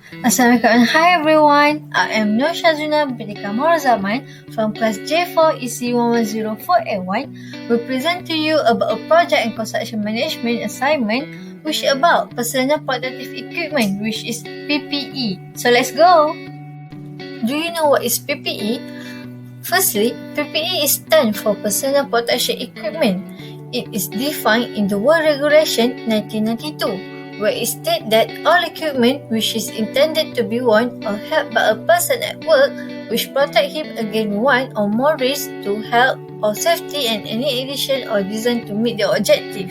Assalamualaikum and hi everyone. I am Nur Shazuna binti Kamar Zaman from class J4 EC1104881. We present to you about a project and construction management assignment which is about personal protective equipment, which is PPE. So let's go. Do you know what is PPE? Firstly, PPE is stand for personal protection equipment. It is defined in the World Regulation 1992. Where it states that all equipment which is intended to be worn or held by a person at work which protect him against one or more risks to health or safety and any addition or designed to meet the objective.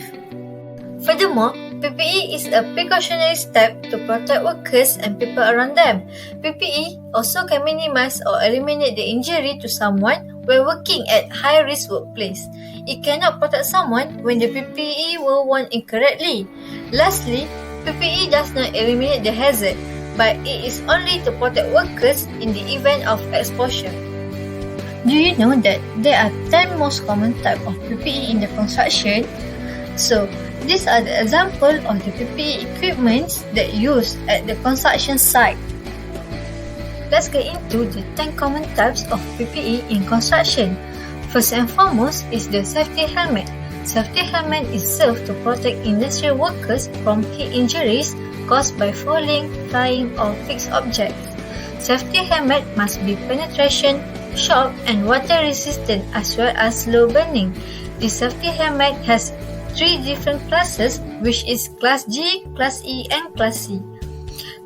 Furthermore, PPE is a precautionary step to protect workers and people around them. PPE also can minimize or eliminate the injury to someone when working at high-risk workplace. It cannot protect someone when the PPE were worn incorrectly. Lastly, PPE does not eliminate the hazard, but it is only to protect workers in the event of exposure. Do you know that there are 10 most common types of PPE in the construction? So, these are the examples of the PPE equipments that used at the construction site. Let's get into the 10 common types of PPE in construction. First and foremost is the safety helmet. Safety helmet is served to protect industrial workers from heat injuries caused by falling, flying or fixed objects. Safety helmet must be penetration, shock and water resistant as well as slow burning. The safety helmet has 3 different classes, which is Class G, Class E and Class C.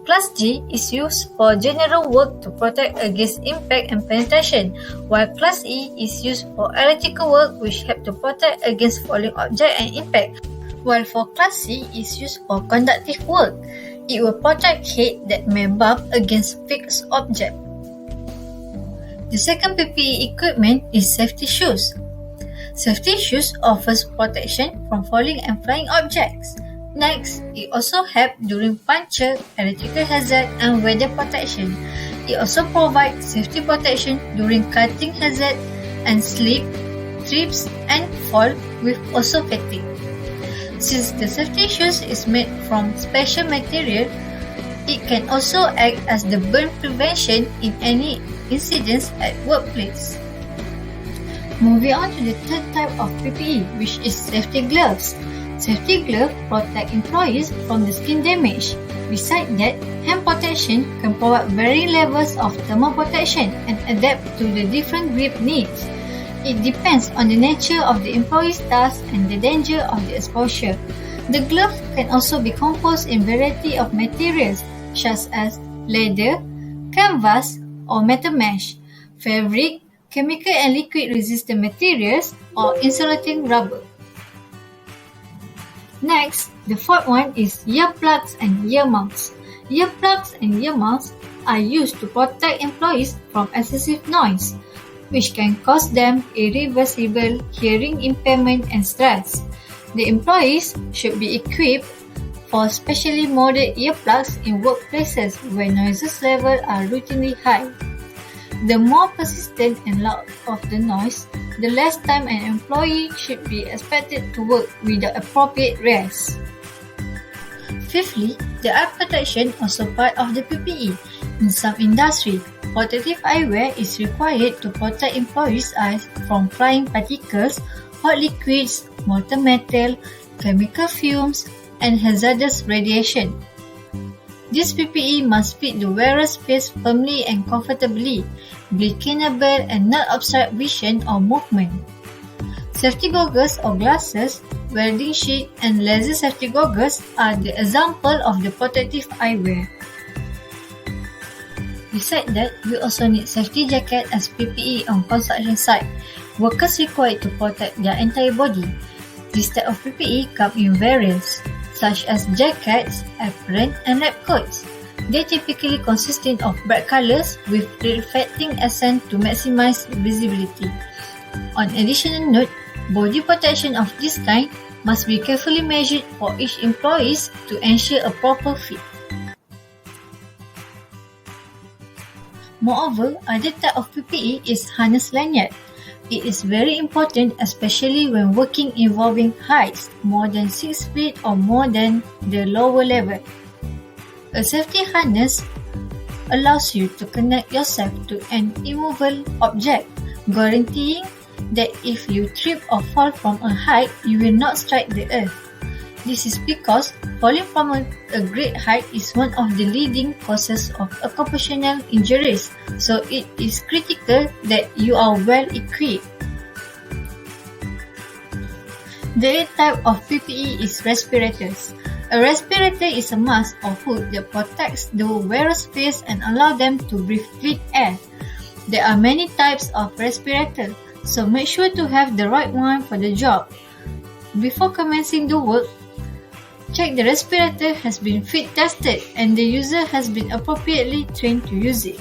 Class G is used for general work to protect against impact and penetration, while Class E is used for electrical work which help to protect against falling object and impact, while for Class C is used for conductive work. It will protect head that may bump against fixed object. The second PPE equipment is safety shoes. Safety shoes offers protection from falling and flying objects. Next, it also helps during puncture, electrical hazard and weather protection. It also provides safety protection during cutting hazard and slip, trips and fall with also fatigue. Since the safety shoes is made from special material, it can also act as the burn prevention in any incidents at workplace. Moving on to the third type of PPE, which is safety gloves. Safety gloves protect employees from the skin damage. Besides that, hand protection can provide varying levels of thermal protection and adapt to the different grip needs. It depends on the nature of the employee's task and the danger of the exposure. The glove can also be composed in variety of materials such as leather, canvas or metal mesh, fabric, chemical and liquid resistant materials or insulating rubber. Next, the fourth one is earplugs and earmuffs. Earplugs and earmuffs are used to protect employees from excessive noise, which can cause them irreversible hearing impairment and stress. The employees should be equipped for specially molded earplugs in workplaces where noises levels are routinely high. The more persistent and loud of the noise, the less time an employee should be expected to work without appropriate rest. Fifthly, the eye protection also part of the PPE. In some industry, protective eyewear is required to protect employees' eyes from flying particles, hot liquids, molten metal, chemical fumes, and hazardous radiation. This PPE must fit the wearer's face firmly and comfortably, be cleanable and not obstruct vision or movement. Safety goggles or glasses, welding sheet and laser safety goggles are the example of the protective eyewear. Besides that, we also need safety jacket as PPE on construction site. Workers required to protect their entire body. This type of PPE come in variants, such as jackets, apron, and lab coats. They typically consist of bright colors with reflecting accent to maximize visibility. On additional note, body protection of this kind must be carefully measured for each employee to ensure a proper fit. Moreover, other type of PPE is harness lanyard. It is very important, especially when working involving heights more than 6 feet or more than the lower level. A safety harness allows you to connect yourself to an immovable object, guaranteeing that if you trip or fall from a height, you will not strike the earth. This is because falling from a great height is one of the leading causes of occupational injuries, so it is critical that you are well equipped. The eighth type of PPE is respirators. A respirator is a mask or hood that protects the wearer's face and allows them to breathe clean air. There are many types of respirators, so make sure to have the right one for the job. Before commencing the work, check the respirator has been fit tested and the user has been appropriately trained to use it.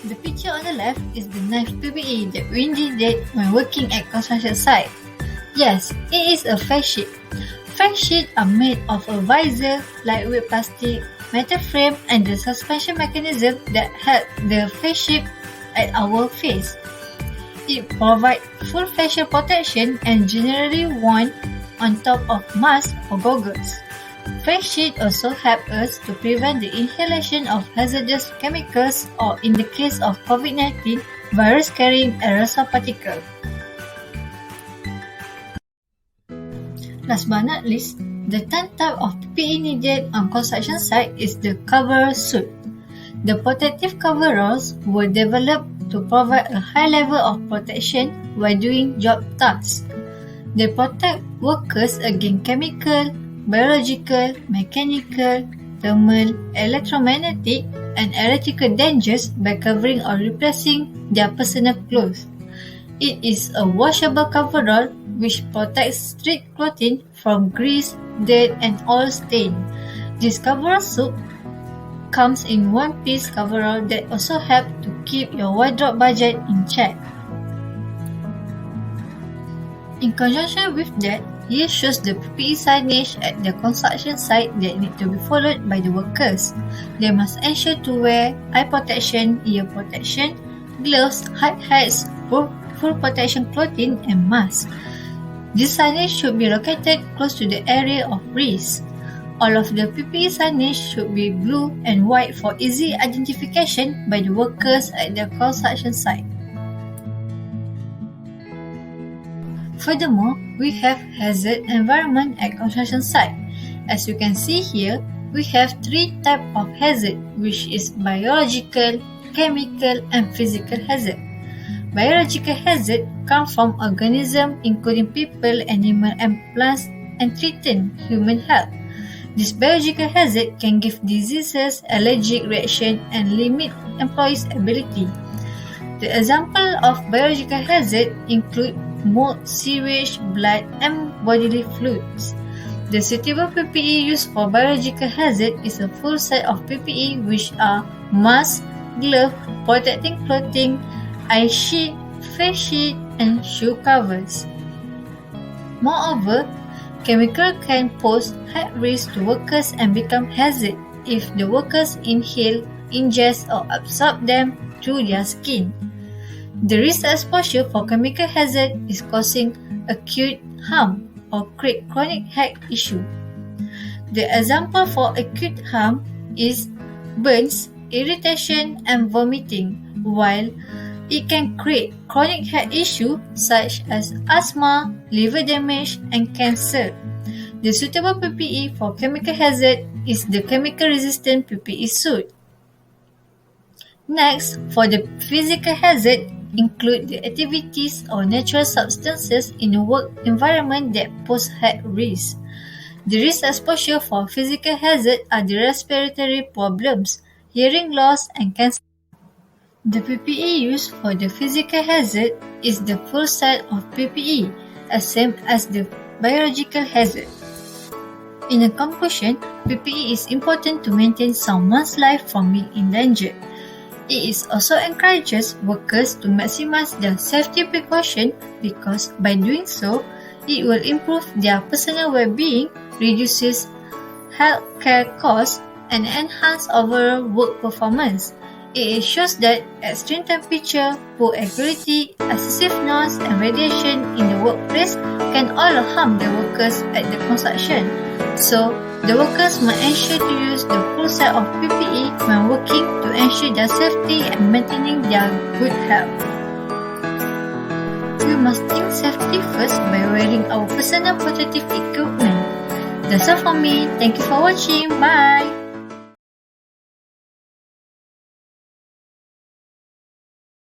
The picture on the left is the knife PPE that Windy did when working at construction site. Yes, it is a face shield. Face shields are made of a visor, lightweight plastic, metal frame and the suspension mechanism that hold the face shield at our face. It provides full facial protection and generally worn on top of masks or goggles. Face shield also help us to prevent the inhalation of hazardous chemicals or, in the case of COVID-19, virus-carrying aerosol particles. Last but not least, the 10th type of PPE needed on construction site is the Coverall suit. The protective coveralls were developed to provide a high level of protection while doing job tasks. They protect workers against chemical, biological, mechanical, thermal, electromagnetic, and electrical dangers by covering or replacing their personal clothes. It is a washable coverall which protects street clothing from grease, dirt, and oil stain. This coverall suit comes in one-piece coverall that also helps to keep your wardrobe budget in check. In conjunction with that, here shows the PPE signage at the construction site that need to be followed by the workers. They must ensure to wear eye protection, ear protection, gloves, hard hats, full protection clothing, and masks. This signage should be located close to the area of risk. All of the PPE signage should be blue and white for easy identification by the workers at the construction site. Furthermore, we have hazard environment at construction site. As you can see here, we have 3 types of hazard, which is biological, chemical, and physical hazard. Biological hazard come from organisms including people, animals, and plants and threaten human health. This biological hazard can give diseases, allergic reaction, and limit employees' ability. The example of biological hazard include mold, sewage, blood, and bodily fluids. The suitable PPE used for biological hazard is a full set of PPE which are mask, glove, protecting clothing, eye shield, face shield, and shoe covers. Moreover, chemical can pose high risk to workers and become hazard if the workers inhale, ingest, or absorb them through their skin. The risk exposure for chemical hazard is causing acute harm or create chronic health issue. The example for acute harm is burns, irritation, and vomiting, while it can create chronic health issue such as asthma, liver damage, and cancer. The suitable PPE for chemical hazard is the chemical-resistant PPE suit. Next, for the physical hazard, include the activities or natural substances in a work environment that pose health risk. The risk exposure for physical hazard are the respiratory problems, hearing loss, and cancer. The PPE used for the physical hazard is the full set of PPE, as same as the biological hazard. In a conclusion, PPE is important to maintain someone's life from being endangered. It is also encourages workers to maximize their safety precaution because by doing so, it will improve their personal well-being, reduces healthcare costs, and enhance overall work performance. It shows that extreme temperature, poor accuracy, excessive noise, and radiation in the workplace can all harm the workers at the construction. So, the workers must ensure to use the full set of PPE when working to ensure their safety and maintaining their good health. We must think safety first by wearing our personal protective equipment. That's all for me. Thank you for watching. Bye!